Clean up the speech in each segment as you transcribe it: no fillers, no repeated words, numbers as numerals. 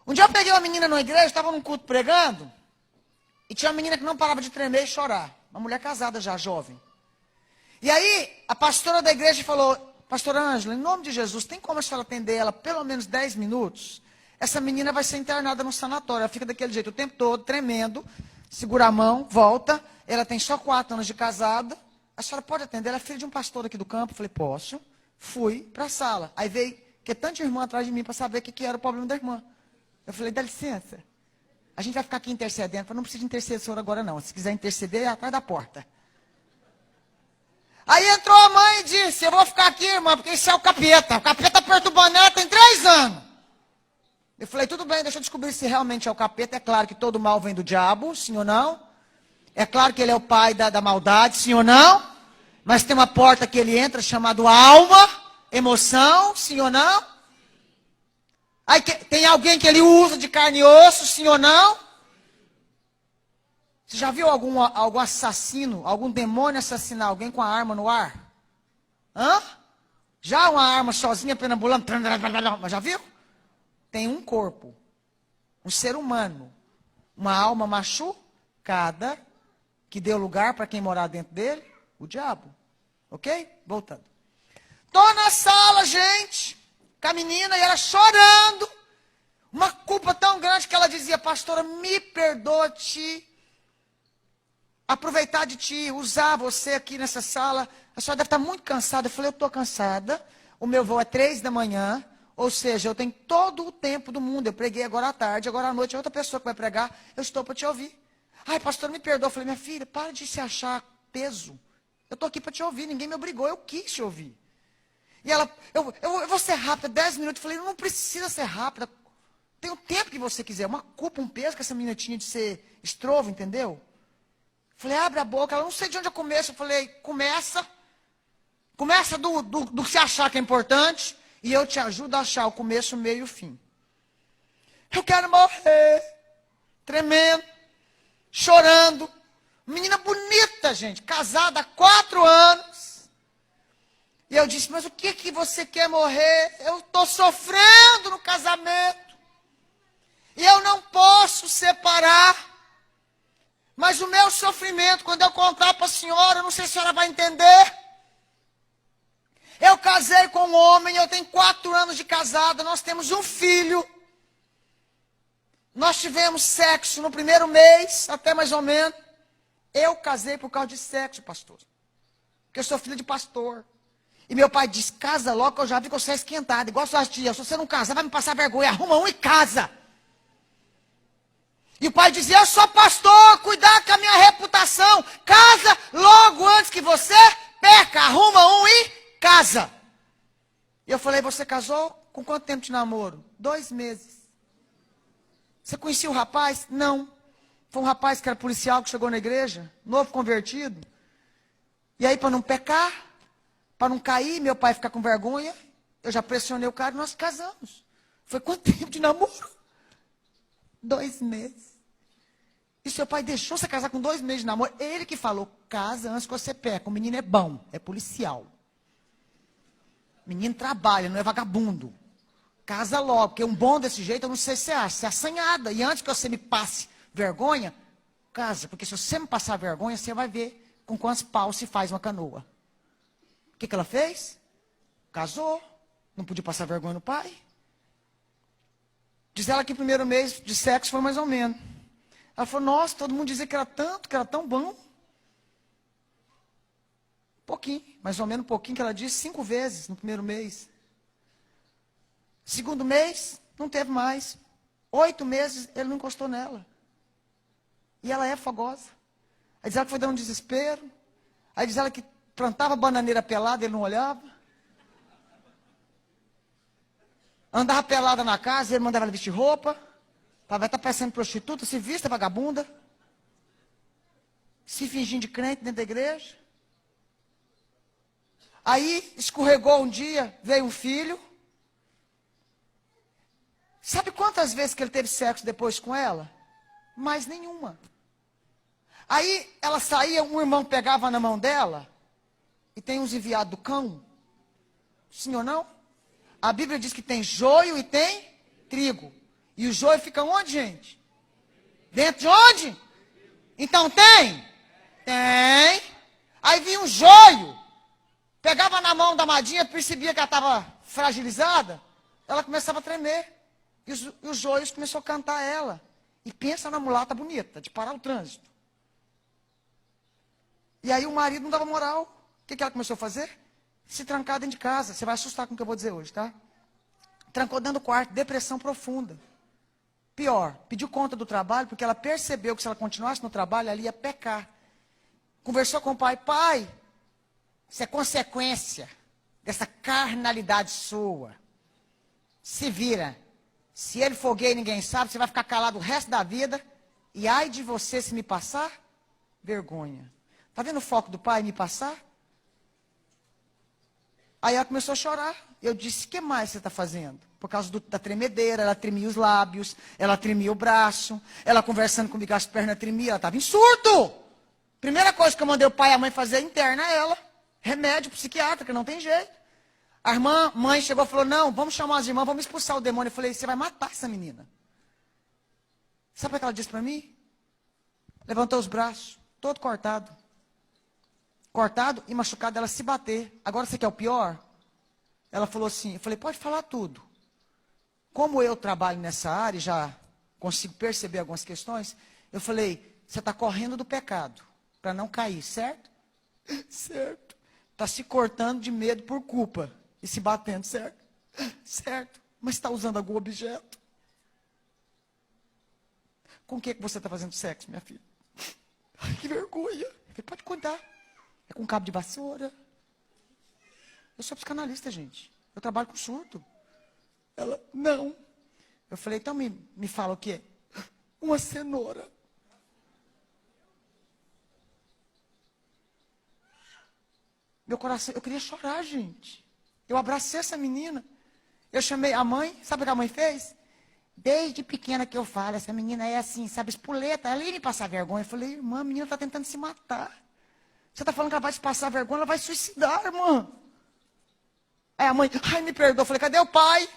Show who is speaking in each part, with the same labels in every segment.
Speaker 1: Um dia eu peguei uma menina na igreja, estava num culto pregando, e tinha uma menina que não parava de tremer e chorar. Uma mulher casada já, jovem. E aí, a pastora da igreja falou, pastora Ângela, em nome de Jesus, tem como a senhora atender ela pelo menos 10 minutos? Essa menina vai ser internada no sanatório. Ela fica daquele jeito o tempo todo, tremendo, segura a mão, volta. Ela tem só 4 anos de casada. A senhora pode atender? Ela é filha de um pastor aqui do campo. Eu falei, posso. Fui para a sala. Aí veio, que tanta irmã atrás de mim para saber o que era o problema da irmã. Eu falei, dá licença. A gente vai ficar aqui intercedendo. Eu falei, não precisa de intercessor agora não. Se quiser interceder, é atrás da porta. Aí entrou a mãe e disse, eu vou ficar aqui, irmã, porque isso é o capeta. O capeta perturbando ela tem 3 anos. Eu falei, tudo bem, deixa eu descobrir se realmente é o capeta. É claro que todo mal vem do diabo, sim ou não? É claro que ele é o pai da maldade, sim ou não? Mas tem uma porta que ele entra chamada alma, emoção, sim ou não? Aí tem alguém que ele usa de carne e osso, sim ou não? Você já viu algum assassino, algum demônio assassinar alguém com a arma no ar? Hã? Já uma arma sozinha perambulando? Já viu? Tem um corpo, um ser humano, uma alma machucada, que deu lugar para quem morar dentro dele, o diabo. Ok? Voltando. Tô na sala, gente, com a menina, e ela chorando. Uma culpa tão grande que ela dizia, pastora, me perdoe te aproveitar de te usar você aqui nessa sala. A senhora deve estar muito cansada. Eu falei, eu estou cansada. O meu voo é 3 da manhã. Ou seja, eu tenho todo o tempo do mundo. Eu preguei agora à tarde, agora à noite é outra pessoa que vai pregar. Eu estou para te ouvir. Ai, pastor, me perdoa. Eu falei, minha filha, para de se achar peso. Eu estou aqui para te ouvir, ninguém me obrigou, eu quis te ouvir. E ela, eu vou ser rápida, 10 minutos. Eu falei, não precisa ser rápida. Tem o tempo que você quiser. Uma culpa, um peso que essa menina tinha de ser estrovo, entendeu? Eu falei, abre a boca. Ela, não sei de onde eu começo. Eu falei, começa. Começa do que você achar que é importante. E eu te ajudo a achar o começo, o meio e o fim. Eu quero morrer. Tremendo. Chorando. Menina bonita, gente. Casada há 4 anos. E eu disse, mas o que você quer morrer? Eu estou sofrendo no casamento. E eu não posso separar. Mas o meu sofrimento, quando eu contar para a senhora, eu não sei se a senhora vai entender. Eu casei com um homem, eu tenho 4 anos de casada, nós temos um filho. Nós tivemos sexo no primeiro mês, até mais ou menos. Eu casei por causa de sexo, pastor. Porque eu sou filho de pastor. E meu pai disse, casa logo, que eu já vi que você é esquentado. Igual suas tias, se você não casar, vai me passar vergonha. Arruma um e casa. E o pai dizia, eu sou pastor, cuidado com a minha reputação. Casa logo antes que você perca. Arruma um e casa. E eu falei, você casou com quanto tempo de namoro? 2 meses. Você conhecia o rapaz? Não. Foi um rapaz que era policial que chegou na igreja, novo convertido. E aí, para não pecar, para não cair, meu pai ficar com vergonha, eu já pressionei o cara e nós casamos. Foi quanto tempo de namoro? 2 meses. E seu pai deixou você casar com 2 meses de namoro? Ele que falou, casa antes que você peca. O menino é bom, é policial. O menino trabalha, não é vagabundo. Casa logo, porque um bom desse jeito, eu não sei se você acha, você é assanhada. E antes que você me passe vergonha, casa. Porque se você me passar vergonha, você vai ver com quantos paus se faz uma canoa. O que ela fez? Casou. Não podia passar vergonha no pai. Diz ela que o primeiro mês de sexo foi mais ou menos. Ela falou, nossa, todo mundo dizia que era tanto, que era tão bom. Pouquinho, mais ou menos um pouquinho, que ela disse 5 vezes no primeiro mês. Segundo mês, não teve mais. 8 meses, ele não encostou nela. E ela é fogosa. Aí diz ela que foi dando um desespero. Aí diz ela que plantava bananeira pelada, ele não olhava. Andava pelada na casa, ele mandava ela vestir roupa. Vai estar parecendo prostituta, se vista, vagabunda. Se fingindo de crente dentro da igreja. Aí, escorregou um dia, veio um filho. Sabe quantas vezes que ele teve sexo depois com ela? Mais nenhuma. Aí, ela saía, um irmão pegava na mão dela. E tem uns enviados do cão. Sim ou não? A Bíblia diz que tem joio e tem trigo. E o joio fica onde, gente? Dentro de onde? Então tem? Tem. Aí vinha um joio. Pegava na mão da Madinha, percebia que ela estava fragilizada. Ela começava a tremer. E os joios começou a cantar ela. E pensa na mulata bonita, de parar o trânsito. E aí o marido não dava moral. O que ela começou a fazer? Se trancar dentro de casa. Você vai assustar com o que eu vou dizer hoje, tá? Trancou dentro do quarto, depressão profunda. Pior, pediu conta do trabalho, porque ela percebeu que se ela continuasse no trabalho, ela ia pecar. Conversou com o pai. Pai, isso é consequência dessa carnalidade sua. Se vira. Se ele for gay, ninguém sabe, você vai ficar calado o resto da vida. E ai de você se me passar, vergonha. Está vendo o foco do pai, me passar? Aí ela começou a chorar. Eu disse, o que mais você está fazendo? Por causa da tremedeira, ela tremia os lábios, ela tremia o braço, ela conversando comigo, as pernas tremiam, ela estava em surto. Primeira coisa que eu mandei o pai e a mãe fazer, interna ela. Remédio psiquiátrico, que não tem jeito. A mãe chegou e falou, não, vamos chamar as irmãs, vamos expulsar o demônio. Eu falei, você vai matar essa menina. Sabe o que ela disse para mim? Levantou os braços, todo cortado. Cortado e machucado, ela se bater. Agora você quer o pior? Ela falou assim, eu falei, pode falar tudo. Como eu trabalho nessa área e já consigo perceber algumas questões, eu falei, você está correndo do pecado, para não cair, certo? Certo. Está se cortando de medo por culpa e se batendo, certo? Certo. Mas está usando algum objeto? Com o que você está fazendo sexo, minha filha? Ai, que vergonha. Eu falei, pode contar. É com cabo de vassoura. Eu sou psicanalista, gente. Eu trabalho com surto. Ela, não. Eu falei, então me fala o quê? Uma cenoura. Meu coração, eu queria chorar, gente. Eu abracei essa menina. Eu chamei a mãe, sabe o que a mãe fez? Desde pequena que eu falo, essa menina é assim, sabe, espoleta. Ela ia me passar vergonha. Eu falei, irmã, a menina está tentando se matar. Você está falando que ela vai se passar vergonha, ela vai se suicidar, irmã. Aí a mãe, ai, me perdoa. Eu falei, cadê o pai?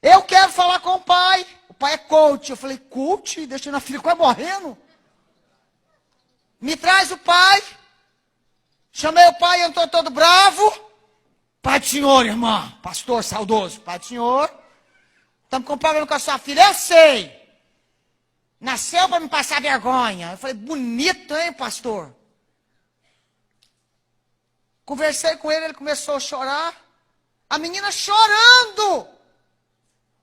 Speaker 1: Eu quero falar com o pai. O pai é coach. Eu falei, coach? Deixando a filha quase morrendo. Me traz o pai. Chamei o pai, entrou todo bravo. Pai do senhor, irmã. Pastor saudoso. Pai do senhor. Estamos com um problema com a sua filha. Eu sei. Nasceu para me passar vergonha. Eu falei, bonito, hein, pastor? Conversei com ele, ele começou a chorar. A menina chorando.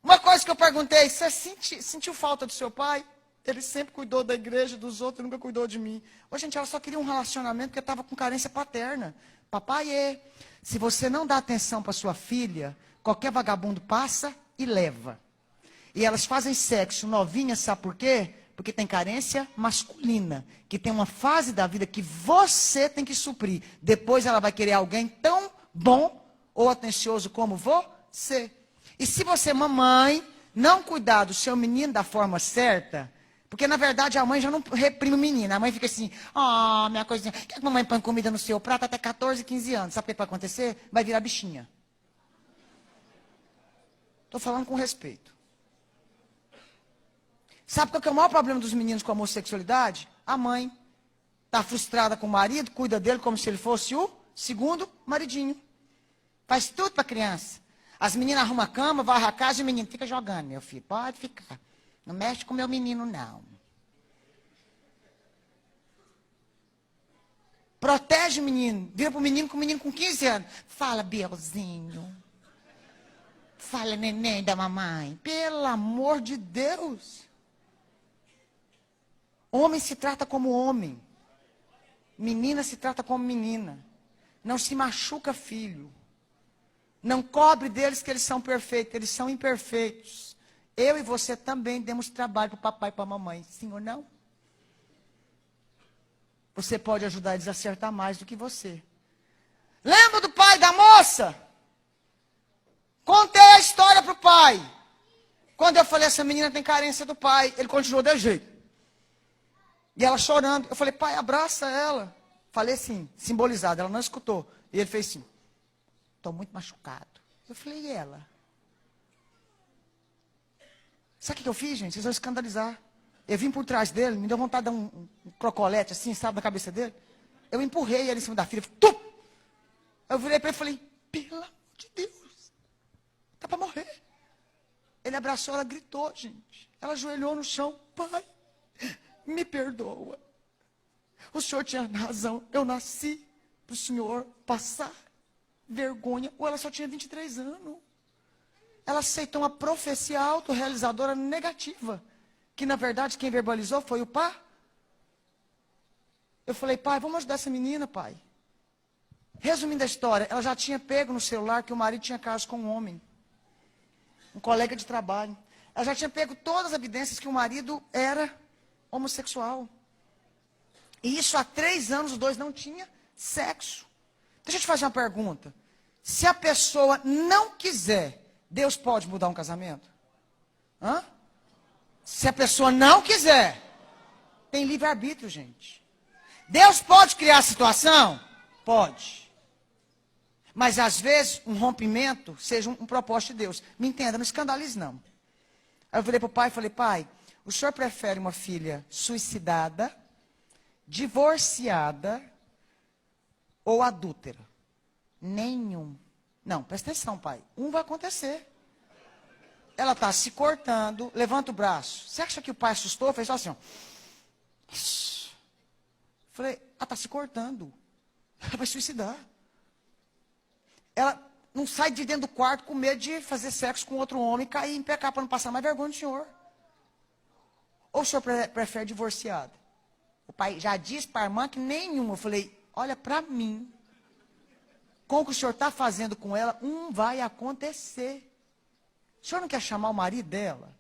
Speaker 1: Uma coisa que eu perguntei, você sentiu falta do seu pai? Ele sempre cuidou da igreja, dos outros, nunca cuidou de mim. Hoje, gente, ela só queria um relacionamento porque estava com carência paterna. Papai, se você não dá atenção para sua filha, qualquer vagabundo passa e leva. E elas fazem sexo novinhas, sabe por quê? Porque tem carência masculina, que tem uma fase da vida que você tem que suprir. Depois ela vai querer alguém tão bom ou atencioso como você. E se você, mamãe, não cuidar do seu menino da forma certa, porque na verdade a mãe já não reprime o menino. A mãe fica assim, minha coisinha, quer que a mamãe põe comida no seu prato até 14, 15 anos? Sabe o que vai acontecer? Vai virar bichinha. Estou falando com respeito. Sabe qual que é o maior problema dos meninos com a homossexualidade? A mãe está frustrada com o marido, cuida dele como se ele fosse o segundo maridinho. Faz tudo para a criança. As meninas arrumam a cama, varrem a casa e o menino fica jogando, meu filho. Pode ficar. Não mexe com meu menino, não. Protege o menino. Vira para o menino com 15 anos. Fala, Bielzinho. Fala, neném da mamãe. Pelo amor de Deus. Homem se trata como homem. Menina se trata como menina. Não se machuca, filho. Não cobre deles que eles são perfeitos. Eles são imperfeitos. Eu e você também demos trabalho para o papai e para a mamãe. Sim ou não? Você pode ajudar eles a acertar mais do que você. Lembra do pai da moça? Contei a história para o pai. Quando eu falei, essa menina tem carência do pai, ele continuou desse jeito. E ela chorando. Eu falei, pai, abraça ela. Falei assim, simbolizado. Ela não escutou. E ele fez assim, estou muito machucado. Eu falei, e ela? Sabe o que eu fiz, gente? Vocês vão escandalizar. Eu vim por trás dele, me deu vontade de dar um crocolete assim, sabe, na cabeça dele. Eu empurrei ele em cima da filha. Tum! Eu virei para ele e falei, pelo amor de Deus, tá para morrer. Ele abraçou, ela gritou, gente. Ela ajoelhou no chão, pai, me perdoa. O senhor tinha razão, eu nasci para o senhor passar vergonha. Ou ela só tinha 23 anos. Ela aceitou uma profecia autorrealizadora negativa. Que na verdade quem verbalizou foi o pai. Eu falei, pai, vamos ajudar essa menina, pai. Resumindo a história, ela já tinha pego no celular que o marido tinha caso com um homem. Um colega de trabalho. Ela já tinha pego todas as evidências que o marido era homossexual. E isso há 3 anos os dois não tinham sexo. Deixa eu te fazer uma pergunta. Se a pessoa não quiser, Deus pode mudar um casamento? Hã? Se a pessoa não quiser, tem livre-arbítrio, gente. Deus pode criar a situação? Pode. Mas às vezes um rompimento seja um propósito de Deus. Me entenda, não escandalize não. Aí eu virei para o pai e falei, pai, o senhor prefere uma filha suicidada, divorciada ou adúltera? Nenhum. Não, presta atenção, pai. Um vai acontecer. Ela está se cortando, levanta o braço. Você acha que o pai assustou? Fez só assim, ó. Falei, ela está se cortando. Ela vai suicidar. Ela não sai de dentro do quarto com medo de fazer sexo com outro homem e cair em pecado para não passar mais vergonha do senhor. Ou o senhor prefere divorciado? O pai já disse para a irmã que nenhum. Eu falei, olha para mim. Com o que o senhor está fazendo com ela, vai acontecer. O senhor não quer chamar o marido dela?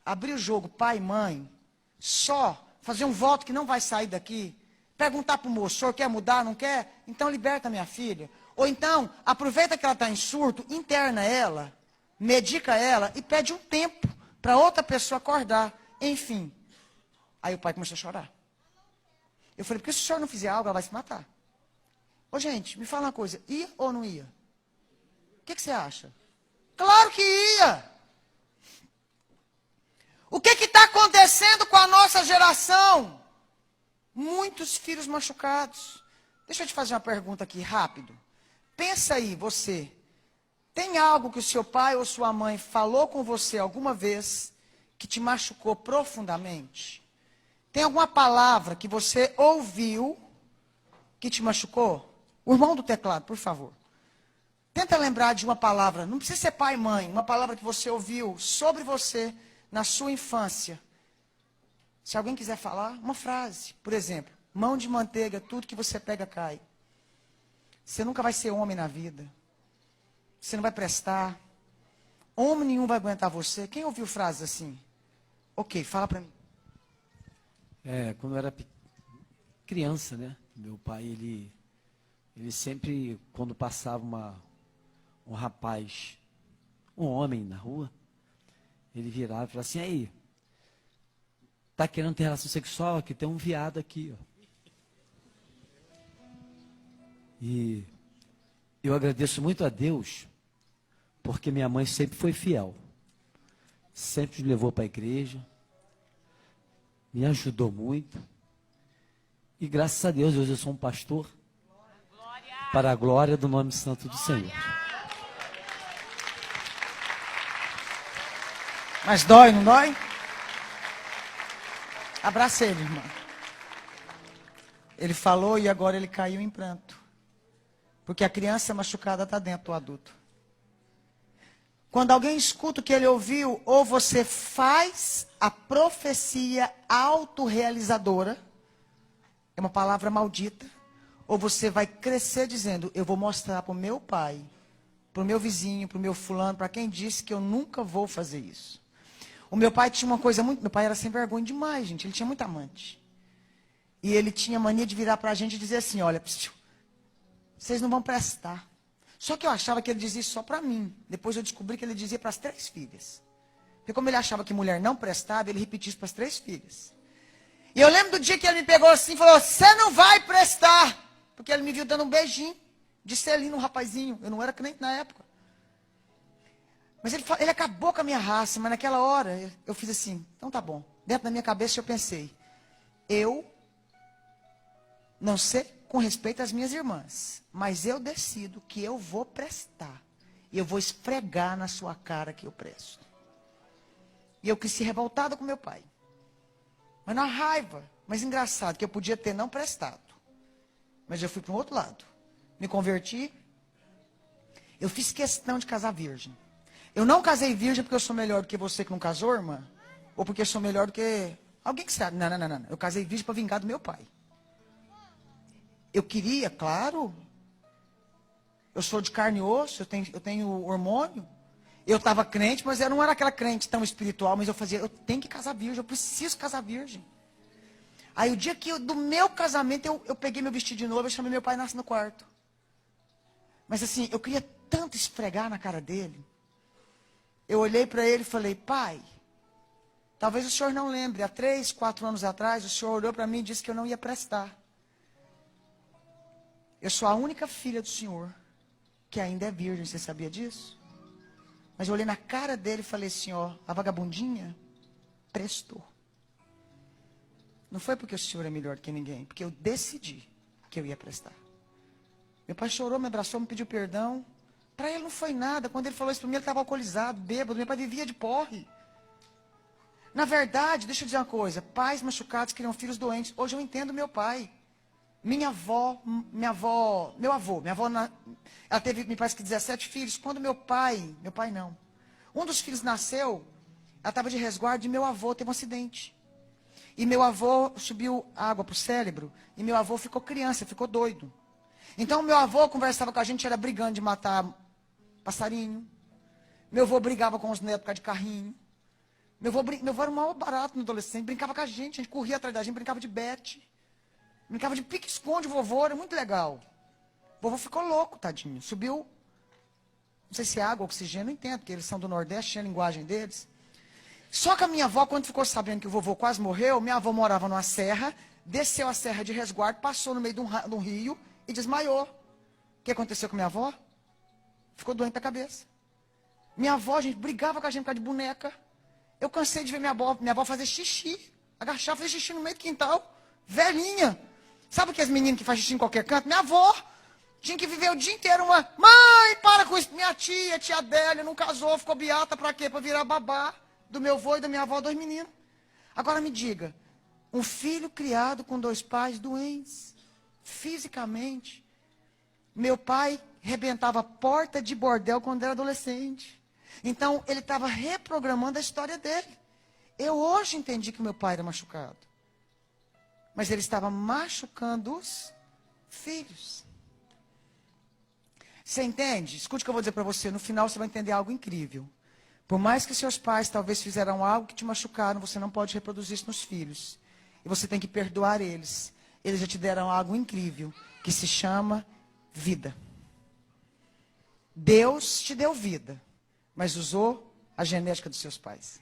Speaker 1: Abrir o jogo pai e mãe? Só fazer um voto que não vai sair daqui? Perguntar para o moço, o senhor quer mudar, não quer? Então liberta minha filha. Ou então, aproveita que ela está em surto, interna ela, medica ela e pede um tempo para outra pessoa acordar. Enfim. Aí o pai começou a chorar. Eu falei, porque se o senhor não fizer algo, ela vai se matar. Ô gente, me fala uma coisa, ia ou não ia? O que você acha? Claro que ia! O que está acontecendo com a nossa geração? Muitos filhos machucados. Deixa eu te fazer uma pergunta aqui, rápido. Pensa aí, você. Tem algo que o seu pai ou sua mãe falou com você alguma vez que te machucou profundamente? Tem alguma palavra que você ouviu que te machucou? O irmão do teclado, por favor. Tenta lembrar de uma palavra, não precisa ser pai e mãe, uma palavra que você ouviu sobre você na sua infância. Se alguém quiser falar, uma frase. Por exemplo, mão de manteiga, tudo que você pega cai. Você nunca vai ser homem na vida. Você não vai prestar. Homem nenhum vai aguentar você. Quem ouviu frases assim? Ok, fala para mim.
Speaker 2: Quando eu era criança, né? Meu pai, ele sempre, quando passava um rapaz, um homem na rua, ele virava e falava assim, aí, tá querendo ter relação sexual? Aqui tem um viado aqui, ó. E eu agradeço muito a Deus, porque minha mãe sempre foi fiel. Sempre me levou para a igreja, me ajudou muito. E graças a Deus, hoje eu sou um pastor, para a glória do nome santo do Senhor.
Speaker 1: Mas dói, não dói? Abraça ele, irmão. Ele falou e agora ele caiu em pranto. Porque a criança machucada está dentro do adulto. Quando alguém escuta o que ele ouviu, ou você faz a profecia autorrealizadora, é uma palavra maldita, ou você vai crescer dizendo, eu vou mostrar para o meu pai, para o meu vizinho, para o meu fulano, para quem disse que eu nunca vou fazer isso. O meu pai tinha uma coisa muito... Meu pai era sem vergonha demais, gente. Ele tinha muito amante. E ele tinha mania de virar para a gente e dizer assim, olha, vocês não vão prestar. Só que eu achava que ele dizia isso só para mim. Depois eu descobri que ele dizia para as 3 filhas. Porque como ele achava que mulher não prestava, ele repetia isso para as 3 filhas. E eu lembro do dia que ele me pegou assim e falou, você não vai prestar. Porque ele me viu dando um beijinho de selinho no rapazinho. Eu não era crente na época. Mas ele acabou com a minha raça, mas naquela hora eu fiz assim, então tá bom. Dentro da minha cabeça eu pensei, eu não sei com respeito às minhas irmãs, mas eu decido que eu vou prestar. E eu vou esfregar na sua cara que eu presto. E eu quis ser revoltada com meu pai. Mas na raiva, mas engraçado, que eu podia ter não prestado. Mas eu fui para um outro lado. Me converti. Eu fiz questão de casar virgem. Eu não casei virgem porque eu sou melhor do que você que não casou, irmã. Ou porque eu sou melhor do que alguém que sabe. Não. Eu casei virgem para vingar do meu pai. Eu queria, claro. Eu sou de carne e osso, eu tenho hormônio. Eu estava crente, mas eu não era aquela crente tão espiritual, mas eu tenho que casar virgem, eu preciso casar virgem. Aí o dia do meu casamento, eu peguei meu vestido de noiva, eu chamei meu pai e nasci no quarto. Mas assim, eu queria tanto esfregar na cara dele. Eu olhei para ele e falei, pai, talvez o senhor não lembre, há 3, 4 anos atrás, o senhor olhou para mim e disse que eu não ia prestar. Eu sou a única filha do senhor que ainda é virgem, você sabia disso? Mas eu olhei na cara dele e falei assim, ó, a vagabundinha prestou. Não foi porque o senhor é melhor que ninguém, porque eu decidi que eu ia prestar. Meu pai chorou, me abraçou, me pediu perdão. Para ele não foi nada. Quando ele falou isso para mim, ele estava alcoolizado, bêbado. Meu pai vivia de porre. Na verdade, deixa eu dizer uma coisa. Pais machucados criam filhos doentes. Hoje eu entendo meu pai. Minha avó, minha avó, ela teve, me parece que 17 filhos. Quando meu pai não. Um dos filhos nasceu, ela estava de resguardo de meu avô, teve um acidente. E meu avô subiu água para o cérebro, e meu avô ficou criança, ficou doido. Então meu avô conversava com a gente, era brigando de matar passarinho. Meu avô brigava com os netos por causa de carrinho. Meu avô era o maior barato no adolescente, brincava com a gente corria atrás da gente, brincava de bete. Brincava de pique-esconde, vovô, era muito legal. O vovô ficou louco, tadinho. Subiu, não sei se é água, oxigênio, não entendo, porque eles são do Nordeste, tinha a linguagem deles. Só que a minha avó, quando ficou sabendo que o vovô quase morreu, minha avó morava numa serra, desceu a serra de resguardo, passou no meio de um rio e desmaiou. O que aconteceu com minha avó? Ficou doente da cabeça. Minha avó, gente, brigava com a gente por causa de boneca. Eu cansei de ver minha avó fazer xixi. Agachar, fazer xixi no meio do quintal. Velhinha. Sabe aqueles meninos que fazem xixi em qualquer canto? Minha avó tinha que viver o dia inteiro uma... Mãe, para com isso. Minha tia Adélia, não casou, ficou beata pra quê? Pra virar babá do meu avô e da minha avó, 2 meninos. Agora me diga, um filho criado com 2 pais doentes, fisicamente. Meu pai rebentava a porta de bordel quando era adolescente. Então, ele estava reprogramando a história dele. Eu hoje entendi que meu pai era machucado. Mas ele estava machucando os filhos. Você entende? Escute o que eu vou dizer para você. No final, você vai entender algo incrível. Por mais que seus pais talvez fizeram algo que te machucaram, você não pode reproduzir isso nos filhos. E você tem que perdoar eles. Eles já te deram algo incrível, que se chama vida. Deus te deu vida, mas usou a genética dos seus pais.